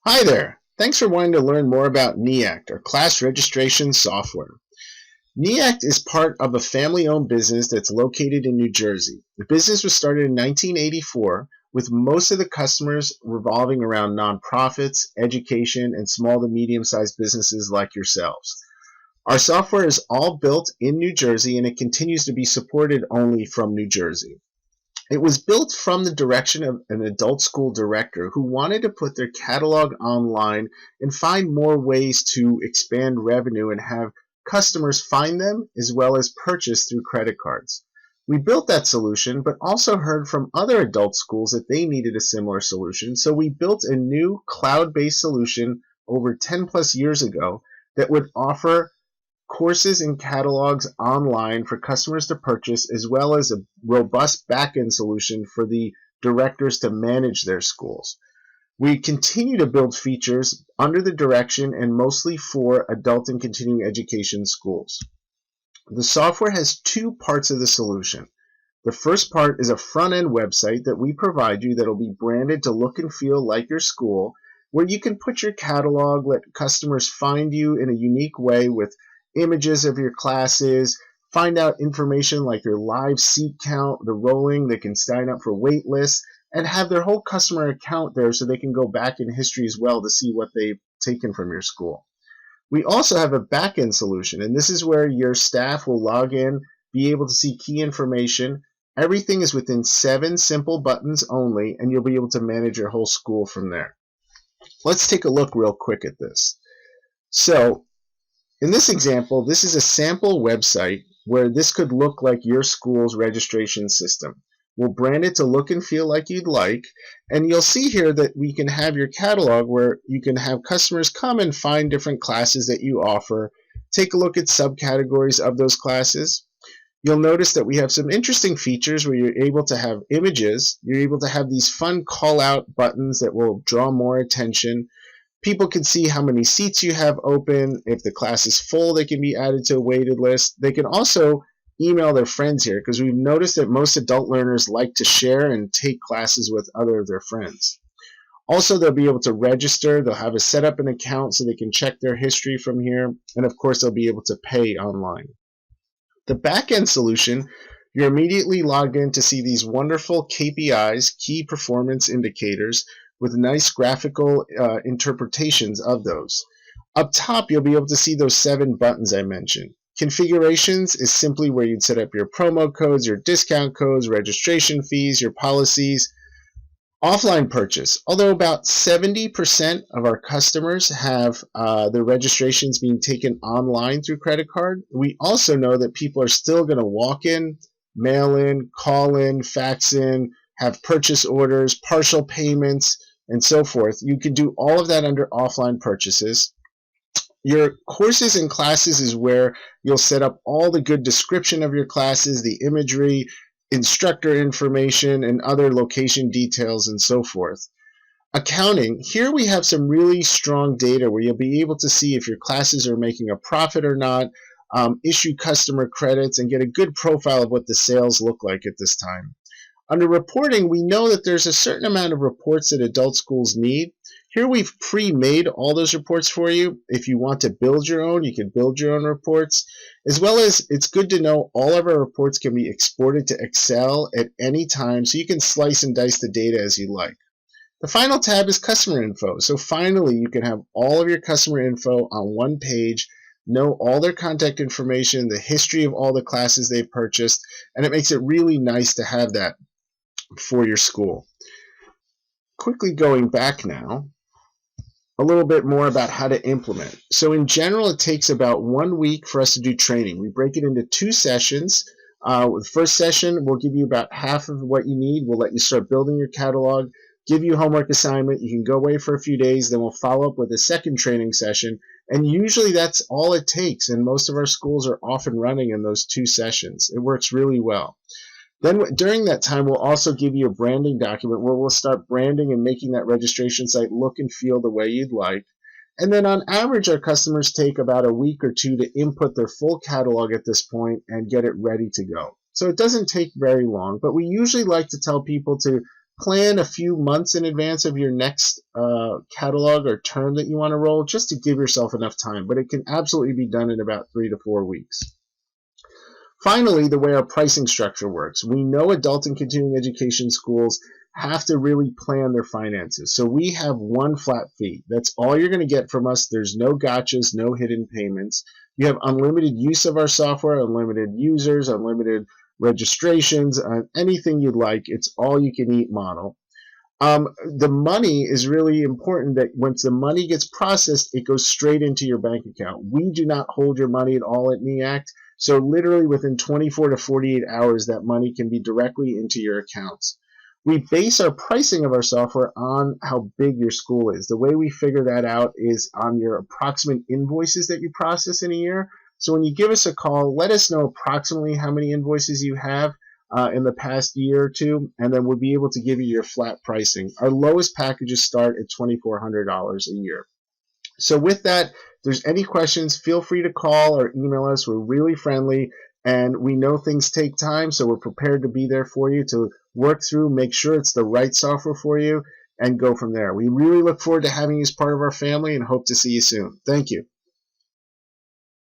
Hi there! Thanks for wanting to learn more about Neact, our class registration software. Neact is part of a family-owned business that's located in New Jersey. The business was started in 1984, with most of the customers revolving around nonprofits, education, and small to medium-sized businesses like yourselves. Our software is all built in New Jersey, and it continues to be supported only from New Jersey. It was built from the direction of an adult school director who wanted to put their catalog online and find more ways to expand revenue and have customers find them as well as purchase through credit cards. We built that solution, but also heard from other adult schools that they needed a similar solution, so we built a new cloud-based solution over 10 plus years ago that would offer courses and catalogs online for customers to purchase, as well as a robust back-end solution for the directors to manage their schools. We continue to build features under the direction and mostly for adult and continuing education schools. The software has two parts of the solution. The first part is a front-end website that we provide you that will be branded to look and feel like your school, where you can put your catalog, let customers find you in a unique way with images of your classes, find out information like your live seat count, the rolling, they can sign up for wait lists, and have their whole customer account there so they can go back in history as well to see what they've taken from your school. We also have a back-end solution, and this is where your staff will log in, be able to see key information. Everything is within 7 simple buttons only, and you'll be able to manage your whole school from there. Let's take a look real quick at this. So, in this example, this is a sample website where this could look like your school's registration system. We'll brand it to look and feel like you'd like, and you'll see here that we can have your catalog where you can have customers come and find different classes that you offer, take a look at subcategories of those classes. You'll notice that we have some interesting features where you're able to have images, you're able to have these fun call-out buttons that will draw more attention. People can see how many seats you have open. If the class is full, they can be added to a waited list. They can also email their friends here because we've noticed that most adult learners like to share and take classes with other of their friends. Also, they'll be able to register. They'll have a set up an account so they can check their history from here. And of course, they'll be able to pay online. The back-end solution, you're immediately logged in to see these wonderful KPIs, key performance indicators, with nice graphical interpretations of those. Up top, you'll be able to see those 7 buttons I mentioned. Configurations is simply where you'd set up your promo codes, your discount codes, registration fees, your policies. Offline purchase. Although about 70% of our customers have their registrations being taken online through credit card, we also know that people are still going to walk in, mail in, call in, fax in, have purchase orders, partial payments, and so forth. You can do all of that under offline purchases. Your courses and classes is where you'll set up all the good description of your classes, the imagery, instructor information, and other location details, and so forth. Accounting, here we have some really strong data where you'll be able to see if your classes are making a profit or not, issue customer credits, and get a good profile of what the sales look like at this time. Under reporting, we know that there's a certain amount of reports that adult schools need. Here we've pre-made all those reports for you. If you want to build your own, you can build your own reports. As well as, it's good to know all of our reports can be exported to Excel at any time, so you can slice and dice the data as you like. The final tab is customer info. So finally, you can have all of your customer info on one page, know all their contact information, the history of all the classes they've purchased, and it makes it really nice to have that for your school. Quickly going back now, a little bit more about how to implement. So in general, it takes about 1 week for us to do training. We break it into 2 sessions. The first session, we'll give you about half of what you need. We'll let you start building your catalog, give you a homework assignment. You can go away for a few days. Then we'll follow up with a second training session. And usually that's all it takes. And most of our schools are off and running in those 2 sessions. It works really well. Then during that time, we'll also give you a branding document where we'll start branding and making that registration site look and feel the way you'd like. And then on average, our customers take about a week or 2 to input their full catalog at this point and get it ready to go. So it doesn't take very long, but we usually like to tell people to plan a few months in advance of your next catalog or term that you want to roll, just to give yourself enough time. But it can absolutely be done in about 3 to 4 weeks. Finally, the way our pricing structure works. We know adult and continuing education schools have to really plan their finances. So we have one flat fee. That's all you're going to get from us. There's no gotchas, no hidden payments. You have unlimited use of our software, unlimited users, unlimited registrations, anything you'd like. It's all you can eat model. The money is really important, that once the money gets processed, it goes straight into your bank account. We do not hold your money at all at Neact. So literally within 24 to 48 hours, that money can be directly into your accounts. We base our pricing of our software on how big your school is. The way we figure that out is on your approximate invoices that you process in a year. So when you give us a call, let us know approximately how many invoices you have in the past year or two, and then we'll be able to give you your flat pricing. Our lowest packages start at $2,400 a year. So with that, if there's any questions, feel free to call or email us. We're really friendly, and we know things take time, so we're prepared to be there for you to work through, make sure it's the right software for you, and go from there. We really look forward to having you as part of our family and hope to see you soon. Thank you.